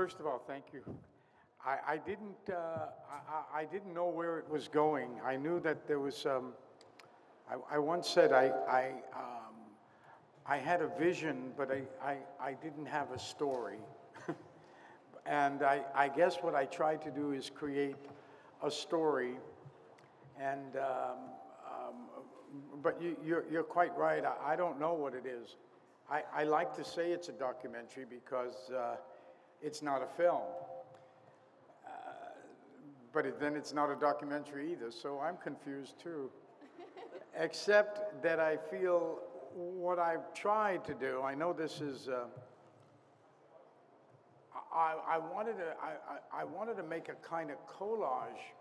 First of all, thank you. I didn't know where it was going. I knew that there was. I once said I had a vision, but I didn't have a story. And I guess what I tried to do is create a story. And but you're quite right. I don't know what it is. I like to say it's a documentary because it's not a film. But then it's not a documentary either, so I'm confused too. Except that I feel what I've tried to do, I know this is, I wanted to make a kind of collage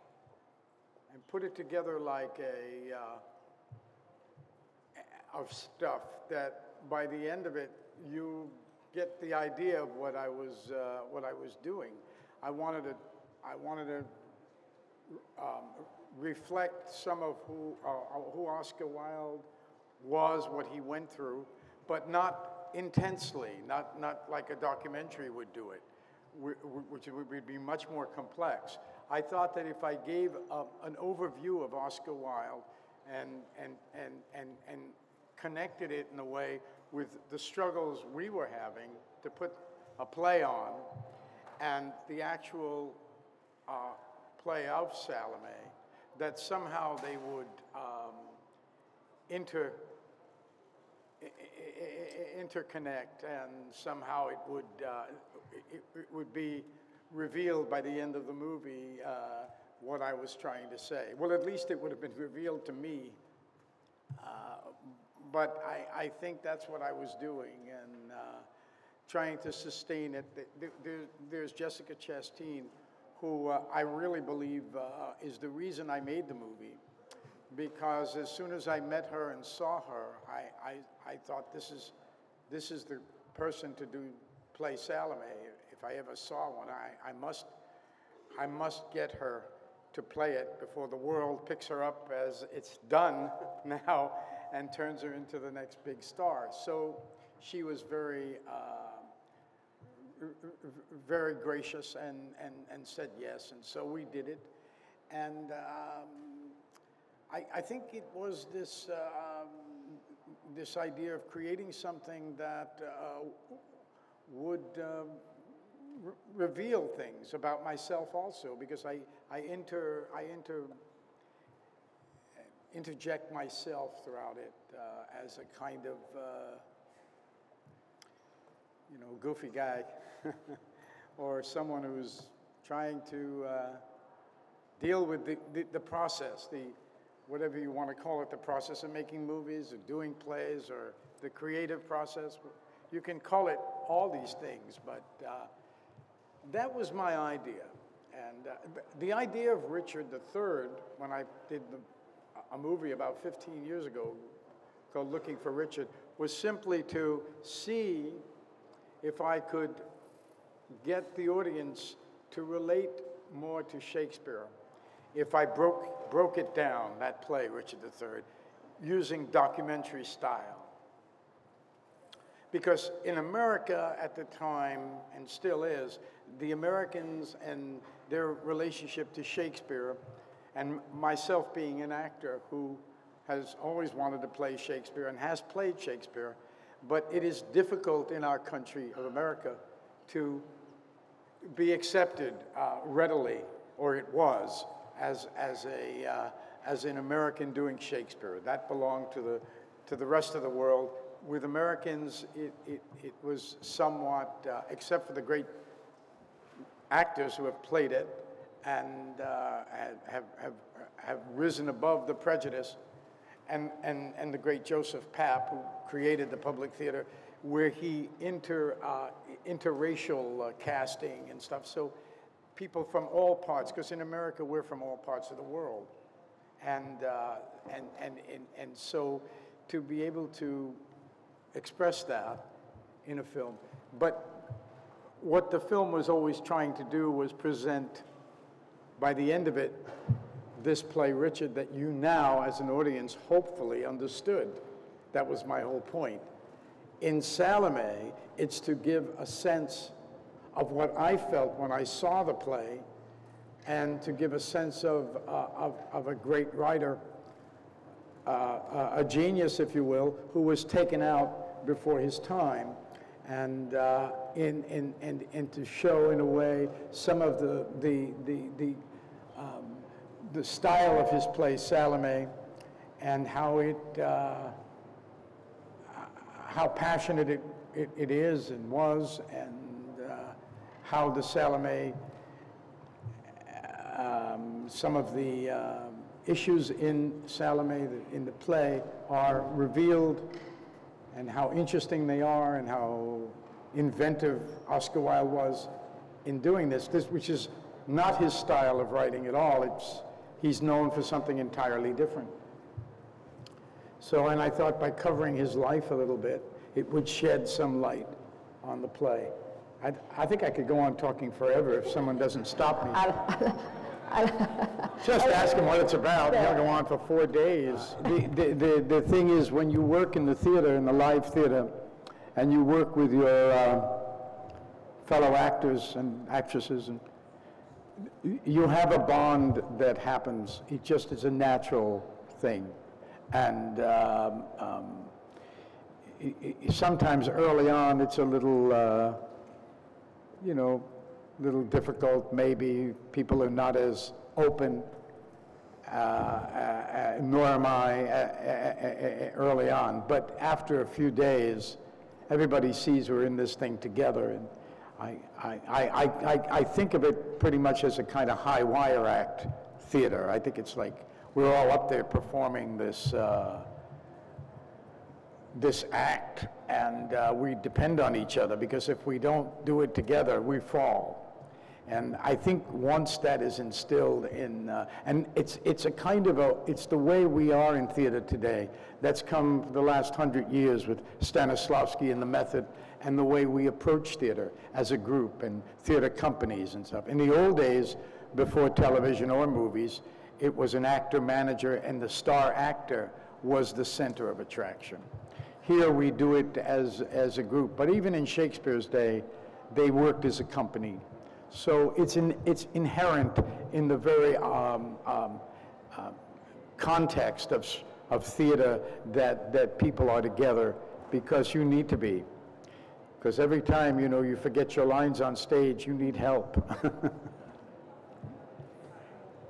and put it together like of stuff that by the end of it, you get the idea of what I was doing. I wanted to reflect some of who Oscar Wilde was, what he went through, but not intensely, not like a documentary would do it, which would be much more complex. I thought that if I gave an overview of Oscar Wilde and connected it in a way with the struggles we were having to put a play on, and the actual play of Salome, that somehow they would interconnect, and somehow it would be revealed by the end of the movie what I was trying to say. Well, at least it would have been revealed to me. But I think that's what I was doing, and trying to sustain it. There's Jessica Chastain, who I really believe is the reason I made the movie, because as soon as I met her and saw her, I thought this is the person to play Salome. If I ever saw one, I must get her to play it before the world picks her up, as it's done now, and turns her into the next big star. So she was very gracious and said yes, and so we did it. And I think it was this idea of creating something that would reveal things about myself also, because I interject myself throughout it as a kind of goofy guy, or someone who's trying to deal with the process, whatever you want to call it, the process of making movies or doing plays, or the creative process. You can call it all these things, but that was my idea. And the idea of Richard III, when I did a movie about 15 years ago called Looking for Richard, was simply to see if I could get the audience to relate more to Shakespeare. If I broke it down, that play, Richard III, using documentary style. Because in America at the time, and still is, the Americans and their relationship to Shakespeare, and myself being an actor who has always wanted to play Shakespeare and has played Shakespeare, but it is difficult in our country of America to be accepted readily, or it was, as an American doing Shakespeare. That belonged to the rest of the world. With Americans, it was somewhat, except for the great actors who have played it and have risen above the prejudice, and the great Joseph Papp, who created the Public Theater, where he interracial casting and stuff. So people from all parts, because in America we're from all parts of the world, and so to be able to express that in a film. But what the film was always trying to do was present, by the end of it, this play, Richard, that you now, as an audience, hopefully understood. That was my whole point. In Salome, it's to give a sense of what I felt when I saw the play, and to give a sense of a great writer, a genius, if you will, who was taken out before his time, and to show in a way some of the style of his play Salome, and how passionate it is and was, and how the Salome, some of the issues in Salome, in the play, are revealed, and how interesting they are, and how inventive Oscar Wilde was in doing this, which is not his style of writing at all. He's known for something entirely different. So, and I thought by covering his life a little bit, it would shed some light on the play. I think I could go on talking forever if someone doesn't stop me. Just ask him what it's about. He'll go on for 4 days. The thing is, when you work in the theater, in the live theater, and you work with your fellow actors and actresses, and you have a bond that happens. It just is a natural thing. And sometimes early on, it's a little, little difficult. Maybe people are not as open, nor am I early on. But after a few days, everybody sees we're in this thing together. And I think of it pretty much as a kind of high wire act theater. I think it's like we're all up there performing this this act, and we depend on each other, because if we don't do it together, we fall. And I think once that is instilled in, and it's a kind of it's the way we are in theater today. That's come the last 100 years with Stanislavski and the method, and the way we approach theater as a group, and theater companies and stuff. In the old days, before television or movies, it was an actor-manager, and the star actor was the center of attraction. Here we do it as a group, but even in Shakespeare's day, they worked as a company. So it's inherent in the very context of theater that people are together, because you need to be. Because every time, you forget your lines on stage, you need help.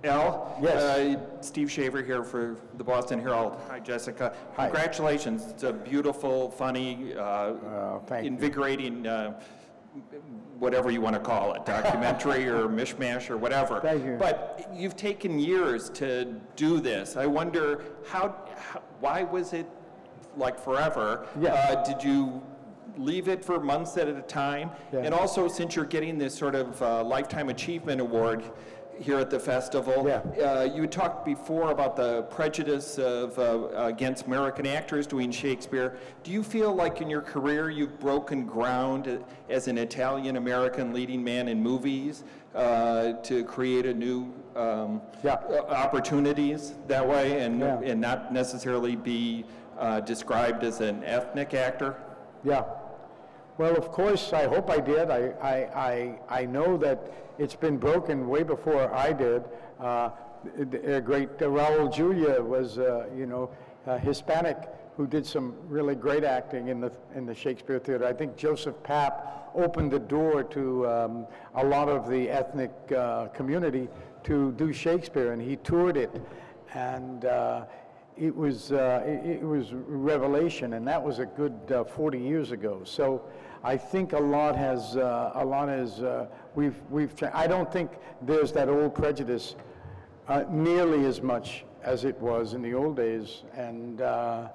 Al? Yes. Steve Shaver here for the Boston Herald. Hi, Jessica. Hi. Congratulations. It's a beautiful, funny, invigorating, whatever you want to call it, documentary or mishmash or whatever. Thank you. But you've taken years to do this. I wonder why was it like forever? Yeah. Did you leave it for months at a time? Yeah. And also, since you're getting this sort of Lifetime Achievement Award here at the festival, yeah. You had talked before about the prejudice of against American actors doing Shakespeare. Do you feel like in your career you've broken ground as an Italian-American leading man in movies to create a new opportunities that way, and not necessarily be described as an ethnic actor? Yeah. Well, of course, I hope I did. I know that it's been broken way before I did. The great Raul Julia was, Hispanic, who did some really great acting in the Shakespeare theater. I think Joseph Papp opened the door to a lot of the ethnic community to do Shakespeare, and he toured it, and it was revelation, and that was a good 40 years ago. So I think a lot has we've I don't think there's that old prejudice nearly as much as it was in the old days, and I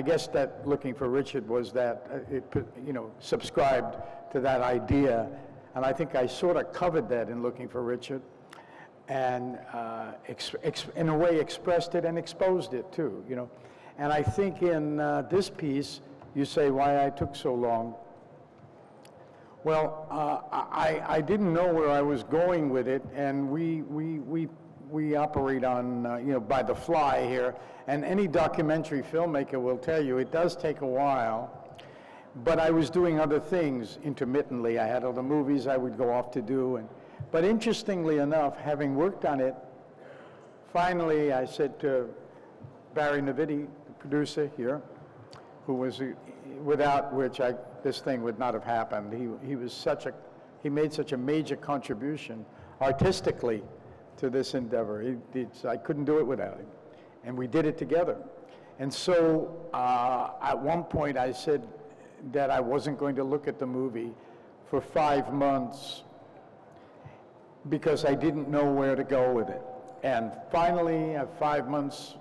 guess that Looking for Richard was that it subscribed to that idea, and I think I sort of covered that in Looking for Richard, and in a way expressed it and exposed it too, And I think in this piece, you say why I took so long. Well, I didn't know where I was going with it, and we operate on by the fly here. And any documentary filmmaker will tell you it does take a while, but I was doing other things intermittently. I had other movies I would go off to do. But interestingly enough, having worked on it, finally I said to Barry Navidi, the producer here, who was, without which this thing would not have happened. He made such a major contribution artistically to this endeavor. I couldn't do it without him. And we did it together. And so at one point I said that I wasn't going to look at the movie for 5 months because I didn't know where to go with it. And finally, at 5 months,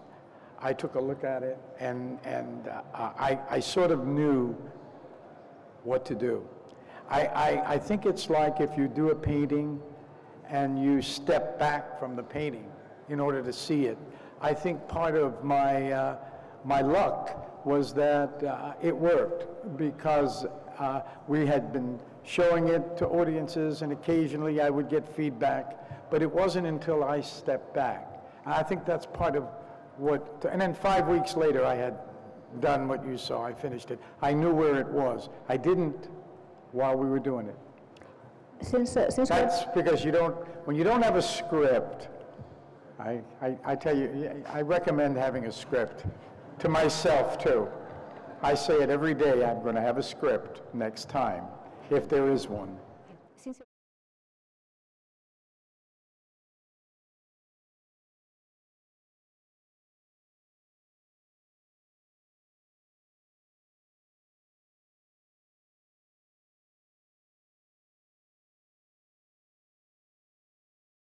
I took a look at it, and I sort of knew what to do. I think it's like if you do a painting and you step back from the painting in order to see it. I think part of my luck was that it worked because we had been showing it to audiences, and occasionally I would get feedback, but it wasn't until I stepped back. And I think that's part of what, and then 5 weeks later I had done what you saw. I finished it. I knew where it was. I didn't while we were doing it. That's because when you don't have a script, I tell you, I recommend having a script. To myself too. I say it every day, I'm going to have a script next time, if there is one.